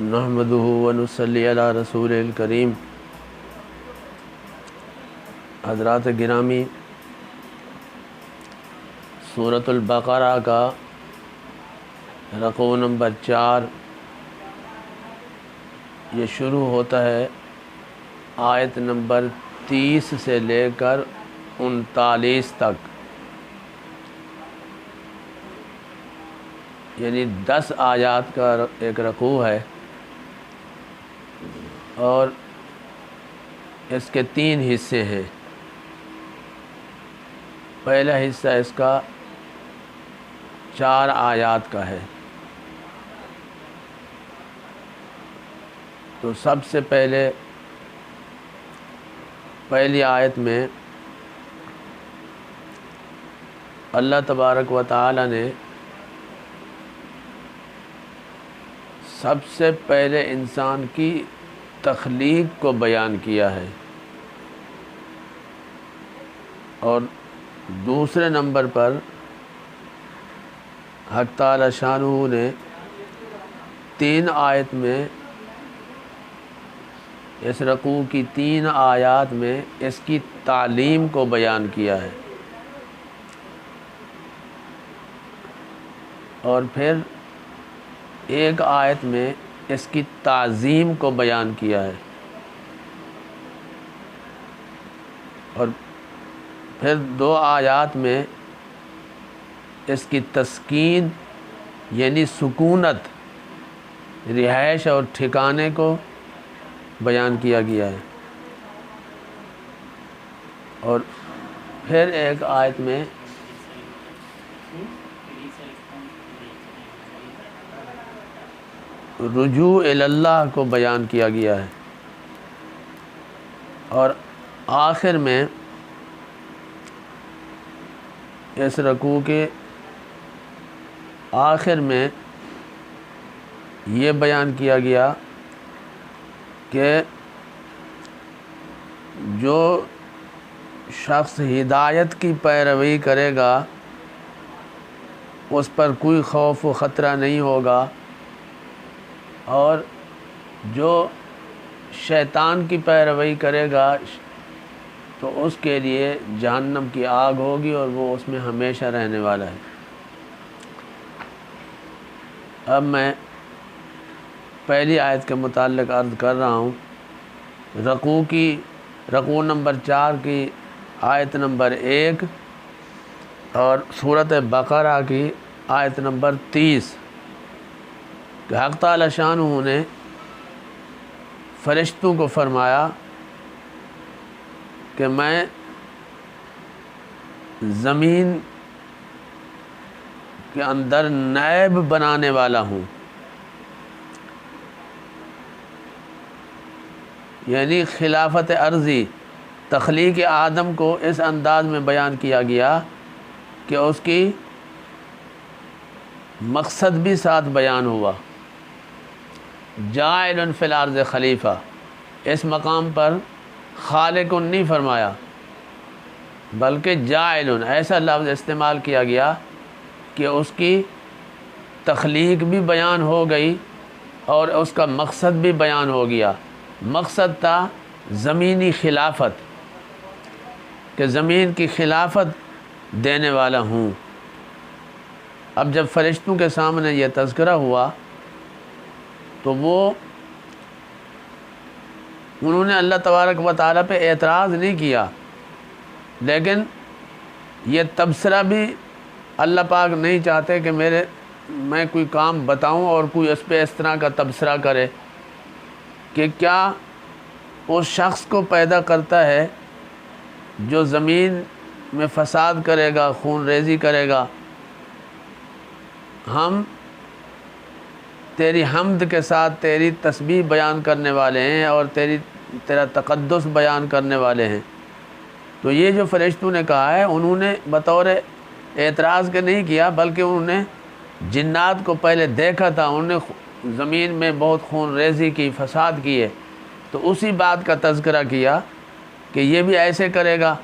نحمده ونصلی علی رسول الکریم۔ حضرات گرامی، سورۃ البقرہ کا رقوع نمبر 4 یہ شروع ہوتا ہے آیت نمبر 30 سے لے کر 39 تک، یعنی 10 آیات کا ایک رقوع ہے، اور اس کے 3 حصے ہیں۔ پہلا حصہ اس کا 4 آیات کا ہے۔ تو سب سے پہلی آیت میں اللہ تبارک و تعالی نے سب سے پہلے انسان کی تخلیق کو بیان کیا ہے، اور دوسرے نمبر پر حق تعالی شانہ نے 3 آیت میں، اس رقوع کی 3 آیات میں اس کی تعلیم کو بیان کیا ہے، اور پھر ایک آیت میں اس کی تعظیم کو بیان کیا ہے، اور پھر 2 آیات میں اس کی تسکین یعنی سکونت، رہائش اور ٹھکانے کو بیان کیا گیا ہے، اور پھر ایک آیت میں رجوع الی اللہ کو بیان کیا گیا ہے، اور آخر میں اس رکوع کے آخر میں یہ بیان کیا گیا کہ جو شخص ہدایت کی پیروی کرے گا اس پر کوئی خوف و خطرہ نہیں ہوگا، اور جو شیطان کی پیروی کرے گا تو اس کے لیے جہنم کی آگ ہوگی، اور وہ اس میں ہمیشہ رہنے والا ہے۔ اب میں پہلی آیت کے متعلق عرض کر رہا ہوں۔ رقوع نمبر 4 کی آیت نمبر 1 اور سورۃ بقرہ کی آیت نمبر 30 کہ حق تعالی شانہ نے فرشتوں کو فرمایا کہ میں زمین کے اندر نائب بنانے والا ہوں، یعنی خلافت عرضی، تخلیق آدم کو اس انداز میں بیان کیا گیا کہ اس کی مقصد بھی ساتھ بیان ہوا۔ جاعل فی الارض خلیفہ، اس مقام پر خالق نہیں فرمایا بلکہ جاعل، ایسا لفظ استعمال کیا گیا کہ اس کی تخلیق بھی بیان ہو گئی اور اس کا مقصد بھی بیان ہو گیا۔ مقصد تھا زمینی خلافت، کہ زمین کی خلافت دینے والا ہوں۔ اب جب فرشتوں کے سامنے یہ تذکرہ ہوا تو انہوں نے اللہ تبارک و تعالیٰ پہ اعتراض نہیں کیا، لیکن یہ تبصرہ بھی اللہ پاک نہیں چاہتے کہ میں کوئی کام بتاؤں اور کوئی اس پہ اس طرح کا تبصرہ کرے کہ کیا اس شخص کو پیدا کرتا ہے جو زمین میں فساد کرے گا، خون ریزی کرے گا۔ ہم تیری حمد کے ساتھ تیری تسبیح بیان کرنے والے ہیں اور تیرا تقدس بیان کرنے والے ہیں۔ تو یہ جو فرشتوں نے کہا ہے، انہوں نے بطور اعتراض کے نہیں کیا، بلکہ انہوں نے جنات کو پہلے دیکھا تھا، انہوں نے زمین میں بہت خون ریزی کی، فساد کیے، تو اسی بات کا تذکرہ کیا کہ یہ بھی ایسے کرے گا۔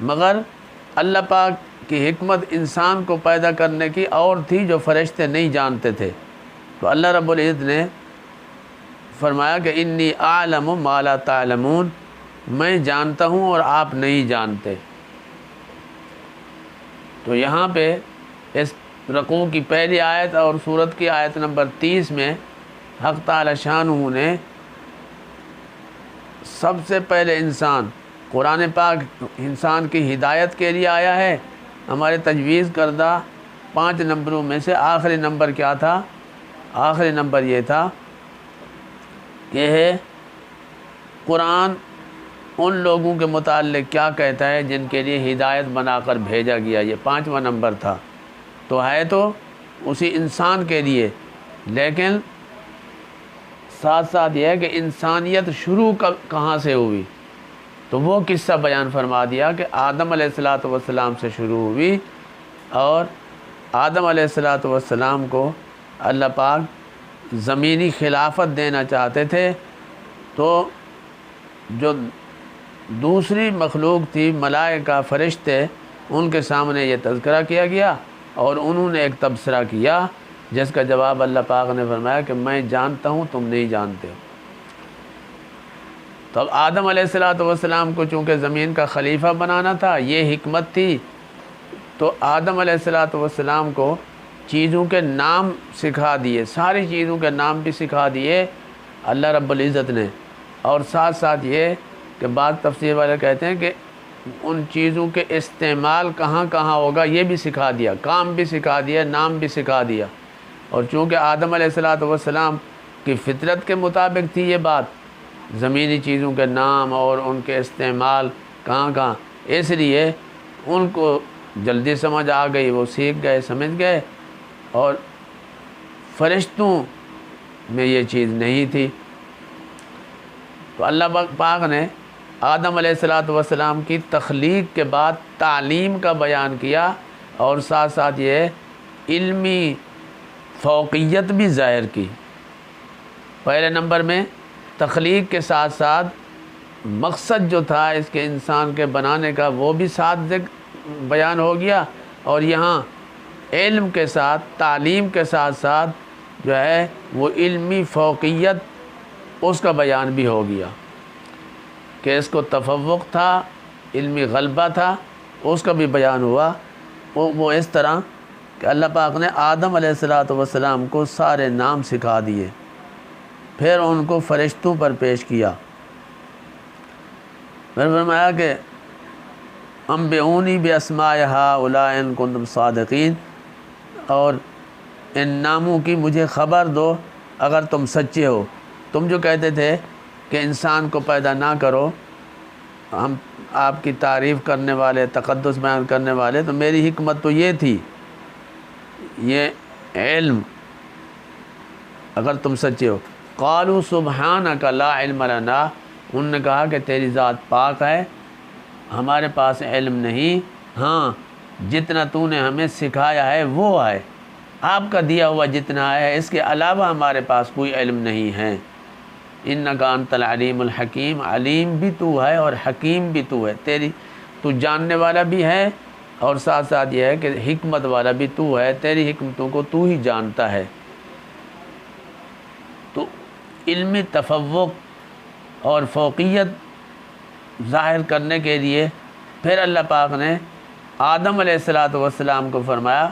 مگر اللہ پاک کی حکمت انسان کو پیدا کرنے کی اور تھی جو فرشتے نہیں جانتے تھے۔ تو اللہ رب العزت نے فرمایا کہ انی اعلم ما لا تعلمون، میں جانتا ہوں اور آپ نہیں جانتے۔ تو یہاں پہ اس رکوع کی پہلی آیت اور سورت کی آیت نمبر 30 میں حق تعالی شانہ نے سب سے پہلے قرآن پاک انسان کی ہدایت کے لیے آیا ہے۔ ہمارے تجویز کردہ 5 نمبروں میں سے آخری نمبر کیا تھا؟ آخری نمبر یہ تھا کہ قرآن ان لوگوں کے متعلق کیا کہتا ہے جن کے لیے ہدایت بنا کر بھیجا گیا، یہ 5واں نمبر تھا۔ تو ہے تو اسی انسان کے لیے، لیکن ساتھ ساتھ یہ ہے کہ انسانیت شروع کہاں سے ہوئی، تو وہ قصہ بیان فرما دیا کہ آدم علیہ السلام سے شروع ہوئی، اور آدم علیہ السلام کو اللہ پاک زمینی خلافت دینا چاہتے تھے، تو جو دوسری مخلوق تھی، ملائکہ، فرشتے، ان کے سامنے یہ تذکرہ کیا گیا اور انہوں نے ایک تبصرہ کیا جس کا جواب اللہ پاک نے فرمایا کہ میں جانتا ہوں تم نہیں جانتے ہو۔ تو اب آدم علیہ السلام کو چونکہ زمین کا خلیفہ بنانا تھا، یہ حکمت تھی، تو آدم علیہ السلام کو چیزوں کے نام سکھا دیے، ساری چیزوں کے نام بھی سکھا دیے اللہ رب العزت نے، اور ساتھ ساتھ یہ کہ بعض تفسیر والے کہتے ہیں کہ ان چیزوں کے استعمال کہاں کہاں ہوگا یہ بھی سکھا دیا، کام بھی سکھا دیا، نام بھی سکھا دیا۔ اور چونکہ آدم علیہ السلام کی فطرت کے مطابق تھی یہ بات، زمینی چیزوں کے نام اور ان کے استعمال کہاں کہاں، اس لیے ان کو جلدی سمجھ آ گئی، وہ سیکھ گئے، سمجھ گئے، اور فرشتوں میں یہ چیز نہیں تھی۔ تو اللہ پاک نے آدم علیہ السلام کی تخلیق کے بعد تعلیم کا بیان کیا، اور ساتھ ساتھ یہ علمی فوقیت بھی ظاہر کی۔ پہلے نمبر میں تخلیق کے ساتھ ساتھ مقصد جو تھا اس کے انسان کے بنانے کا وہ بھی ساتھ بیان ہو گیا، اور یہاں علم کے ساتھ، تعلیم کے ساتھ ساتھ جو ہے وہ علمی فوقیت اس کا بیان بھی ہو گیا کہ اس کو تفوق تھا، علمی غلبہ تھا، اس کا بھی بیان ہوا۔ وہ اس طرح کہ اللہ پاک نے آدم علیہ السلام کو سارے نام سکھا دیے، پھر ان کو فرشتوں پر پیش کیا، پھر فرمایا کہ انبئونی باسماء ہؤلاء ان کنتم صادقین، اور ان ناموں کی مجھے خبر دو اگر تم سچے ہو۔ تم جو کہتے تھے کہ انسان کو پیدا نہ کرو، ہم آپ کی تعریف کرنے والے، تقدس بیان کرنے والے، تو میری حکمت تو یہ تھی، یہ علم، اگر تم سچے ہو۔ قالوا سبحانک لا علم لنا، انہوں نے کہا کہ تیری ذات پاک ہے، ہمارے پاس علم نہیں، ہاں جتنا تو نے ہمیں سکھایا ہے وہ ہے، آپ کا دیا ہوا جتنا ہے، اس کے علاوہ ہمارے پاس کوئی علم نہیں ہے۔ انک انت العلیم الحکیم، علیم بھی تو ہے اور حکیم بھی تو ہے، تو جاننے والا بھی ہے، اور ساتھ ساتھ یہ ہے کہ حکمت والا بھی تو ہے، تیری حکمتوں کو تو ہی جانتا ہے۔ تو علمی تفوق اور فوقیت ظاہر کرنے کے لیے پھر اللہ پاک نے آدم علیہ السلام کو فرمایا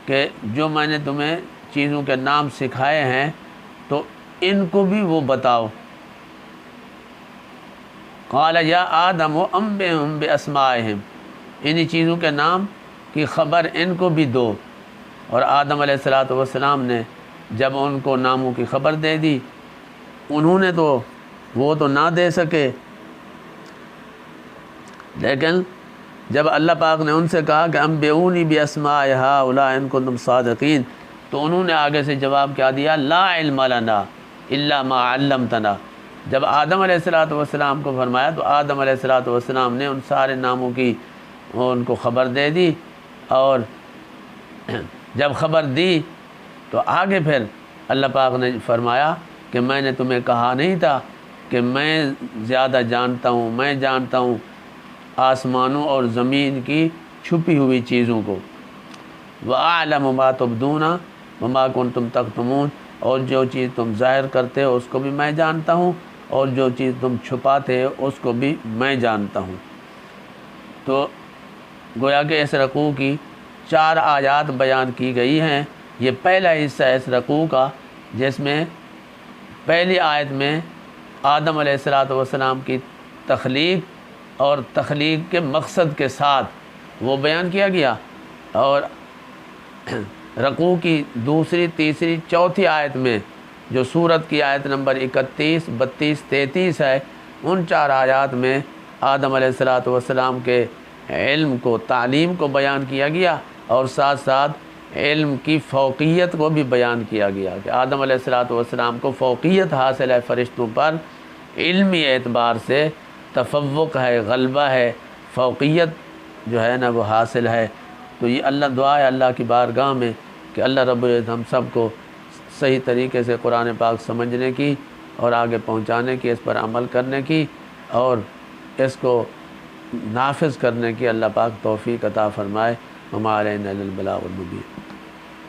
کہ جو میں نے تمہیں چیزوں کے نام سکھائے ہیں تو ان کو بھی وہ بتاؤ۔ قال یا آدم انبئہم باسمائہم، انہی چیزوں کے نام کی خبر ان کو بھی دو۔ اور آدم علیہ السلام نے جب ان کو ناموں کی خبر دے دی، انہوں نے تو وہ تو نہ دے سکے، لیکن جب اللہ پاک نے ان سے کہا کہ انبئونی باسماء ہؤلاء ان کنتم صادقین، تو انہوں نے آگے سے جواب کیا دیا، لا علم لنا الا ما علمتنا۔ جب آدم علیہ السلام کو فرمایا تو آدم علیہ السلام نے ان سارے ناموں کی ان کو خبر دے دی، اور جب خبر دی تو آگے پھر اللہ پاک نے فرمایا کہ میں نے تمہیں کہا نہیں تھا کہ میں زیادہ جانتا ہوں، میں جانتا ہوں آسمانوں اور زمین کی چھپی ہوئی چیزوں کو۔ وَأَعْلَمُ مَا تُبْدُونَ وَمَا كُنْتُمْ تَكْتُمُونَ، اور جو چیز تم ظاہر کرتے ہو اس کو بھی میں جانتا ہوں، اور جو چیز تم چھپاتے ہو اس کو بھی میں جانتا ہوں۔ تو گویا کہ اس رکوع کی 4 آیات بیان کی گئی ہیں۔ یہ پہلا حصہ ہے اس رکوع کا، جس میں پہلی آیت میں آدم علیہ السلام کی تخلیق اور تخلیق کے مقصد کے ساتھ وہ بیان کیا گیا، اور رکوع کی دوسری، تیسری، چوتھی آیت میں جو سورت کی آیت نمبر 31، 32، 33 ہے، ان 4 آیات میں آدم علیہ السلام کے علم کو، تعلیم کو بیان کیا گیا، اور ساتھ ساتھ علم کی فوقیت کو بھی بیان کیا گیا کہ آدم علیہ السلام کو فوقیت حاصل ہے فرشتوں پر، علمی اعتبار سے تفوق ہے، غلبہ ہے، فوقیت جو ہے نا وہ حاصل ہے۔ تو یہ اللہ دعا ہے اللہ کی بارگاہ میں کہ اللہ رب العزت ہم سب کو صحیح طریقے سے قرآن پاک سمجھنے کی اور آگے پہنچانے کی، اس پر عمل کرنے کی اور اس کو نافذ کرنے کی اللہ پاک توفیق عطا فرمائے۔ وما علینا الا البلاغ المبین۔